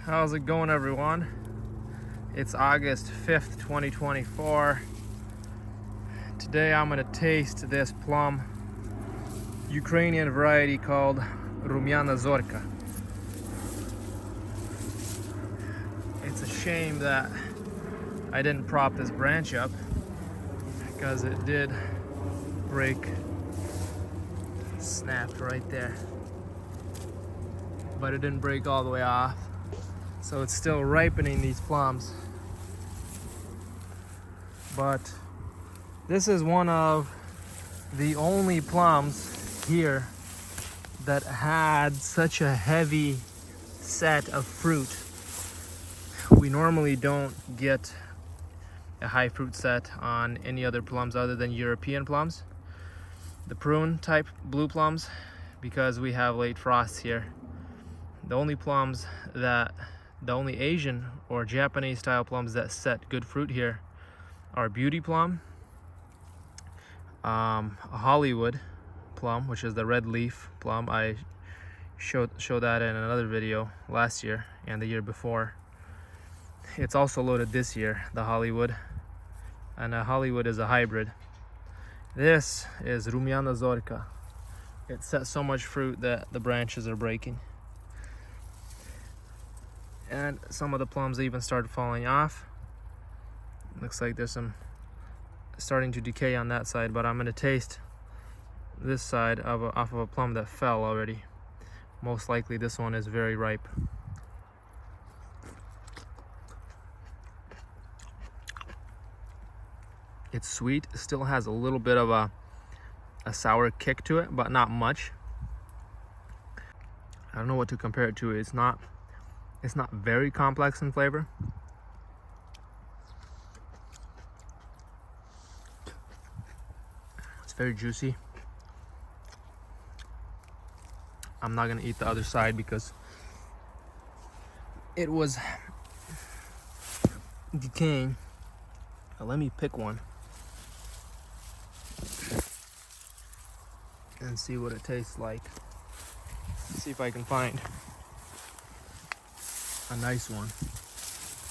How's it going, everyone? It's August 5th, 2024. Today I'm gonna taste this plum, Ukrainian variety called Rumyana Zorka. It's a shame that I didn't prop this branch up because it did break, snapped right there, but it didn't break all the way off. So it's still ripening these plums. But this is one of the only plums here that had such a heavy set of fruit. We normally don't get a high fruit set on any other plums other than European plums, the prune type blue plums, because we have late frosts here. The only Asian or Japanese style plums that set good fruit here are beauty plum, a Hollywood plum, which is the red leaf plum. I showed that in another video last year and the year before. It's also loaded this year, the Hollywood, and a Hollywood is a hybrid. This is Rumyana Zorka. It set so much fruit that the branches are breaking. And some of the plums even started falling off. Looks like there's some starting to decay on that side, but I'm gonna taste this side off of a plum that fell already. Most likely this one is very ripe. It's sweet, it still has a little bit of a sour kick to it, but not much. I don't know what to compare it to. It's not very complex in flavor. It's very juicy. I'm not gonna eat the other side because it was decaying. Now let me pick one and see what it tastes like. See if I can find a nice one.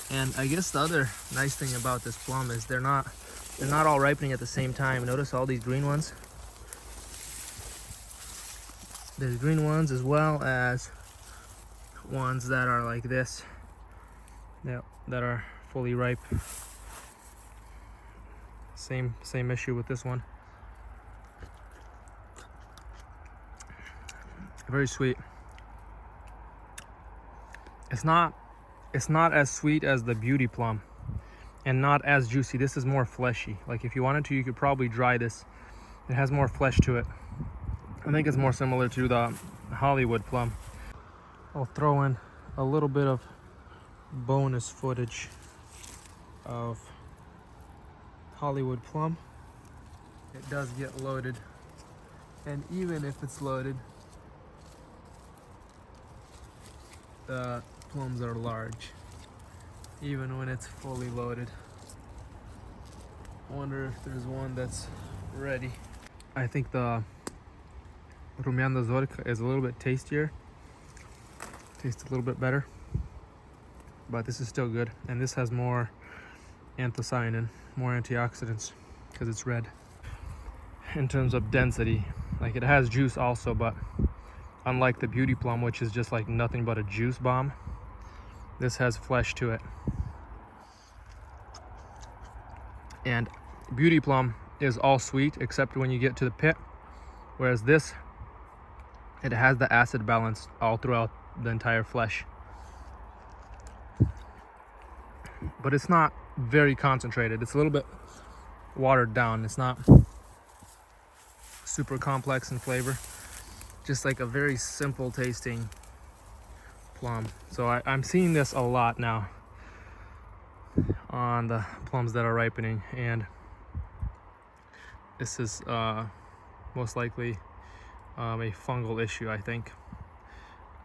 And I guess the other nice thing about this plum is they're not all ripening at the same time. Notice all these green ones. There's green ones as well as ones that are like this. Yep, that are fully ripe. Same issue with this one. Very sweet. It's not as sweet as the beauty plum and not as juicy. This is more fleshy. Like if you wanted to, you could probably dry this. It has more flesh to it. I think it's more similar to the Hollywood plum. I'll throw in a little bit of bonus footage of Hollywood plum. It does get loaded, and even if it's loaded, the plums are large, even when it's fully loaded. I wonder if there's one that's ready. I think the Rumyana Zorka is a little bit tastier. Tastes a little bit better, but this is still good, and this has more anthocyanin, more antioxidants, because it's red. In terms of density, like it has juice also, but unlike the beauty plum, which is just like nothing but a juice bomb, this has flesh to it. And beauty plum is all sweet except when you get to the pit, whereas this, it has the acid balance all throughout the entire flesh. But it's not very concentrated. It's a little bit watered down. It's not super complex in flavor. Just like a very simple tasting plum. So I'm seeing this a lot now on the plums that are ripening, and this is most likely a fungal issue, I think.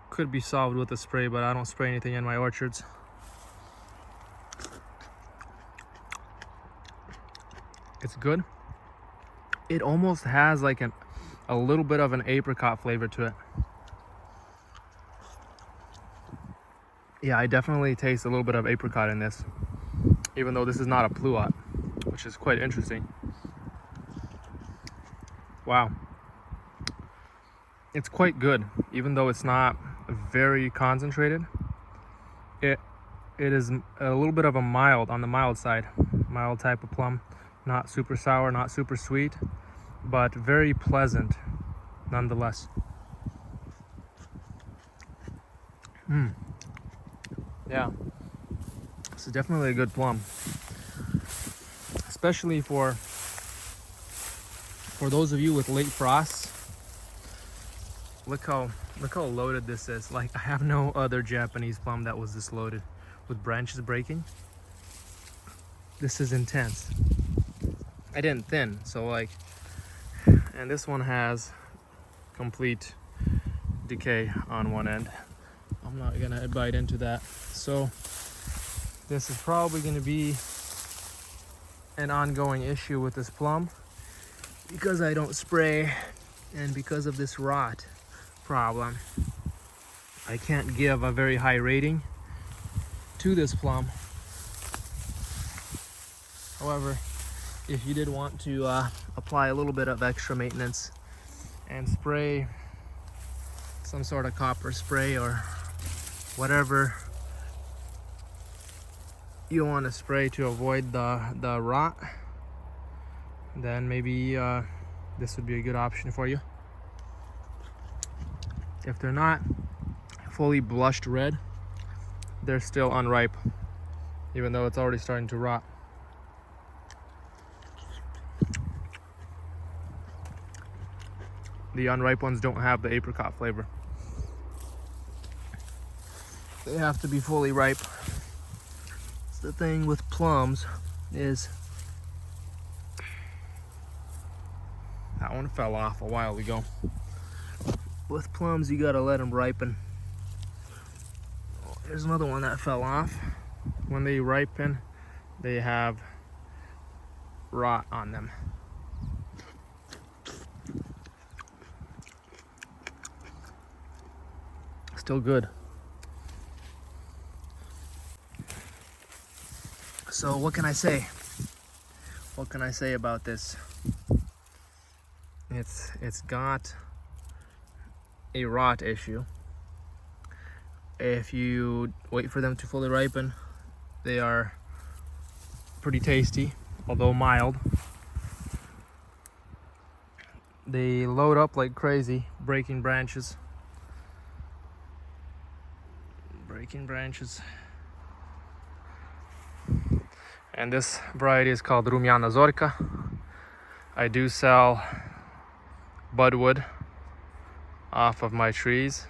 Could be solved with a spray, but I don't spray anything in my orchards. It's good. It almost has like a little bit of an apricot flavor to it. Yeah, I definitely taste a little bit of apricot in this, even though this is not a pluot, which is quite interesting. Wow. It's quite good, even though it's not very concentrated. It is a little bit of a mild, on the mild side, mild type of plum. Not super sour, not super sweet, but very pleasant nonetheless. Yeah, this is definitely a good plum, especially for those of you with late frosts. Look how loaded this is. Like, I have no other Japanese plum that was this loaded with branches breaking. This is intense. I didn't thin, so like, and this one has complete decay on one end. I'm not gonna bite into that. So this is probably gonna be an ongoing issue with this plum because I don't spray and because of this rot problem. I can't give a very high rating to this plum. However, if you did want to apply a little bit of extra maintenance and spray some sort of copper spray or whatever you want to spray to avoid the rot, then maybe this would be a good option for you. If they're not fully blushed red, they're still unripe, even though it's already starting to rot. The unripe ones don't have the apricot flavor. They have to be fully ripe. It's the thing with plums is, that one fell off a while ago. With plums, you gotta let them ripen. Oh, there's another one that fell off. When they ripen, they have rot on them. Still good. So what can I say? What can I say about this? It's got a rot issue. If you wait for them to fully ripen, they are pretty tasty, although mild. They load up like crazy, breaking branches. And this variety is called Rumyana Zorka. I do sell budwood off of my trees,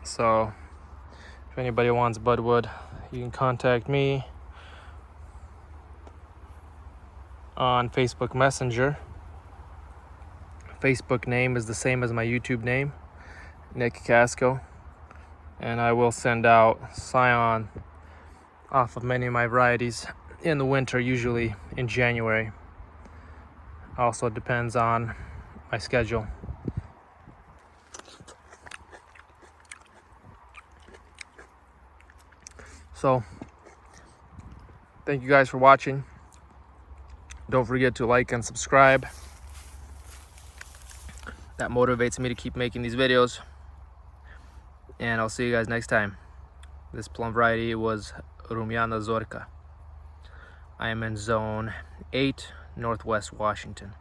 so if anybody wants budwood, you can contact me on Facebook Messenger. Facebook name is the same as my YouTube name, Nick Casco, and I will send out Scion off of many of my varieties in the winter, usually in January. Also depends on my schedule. So thank you guys for watching. Don't forget to like and subscribe. That motivates me to keep making these videos. And I'll see you guys next time. This plum variety was Rumyana Zorka. I am in zone 8, Northwest Washington.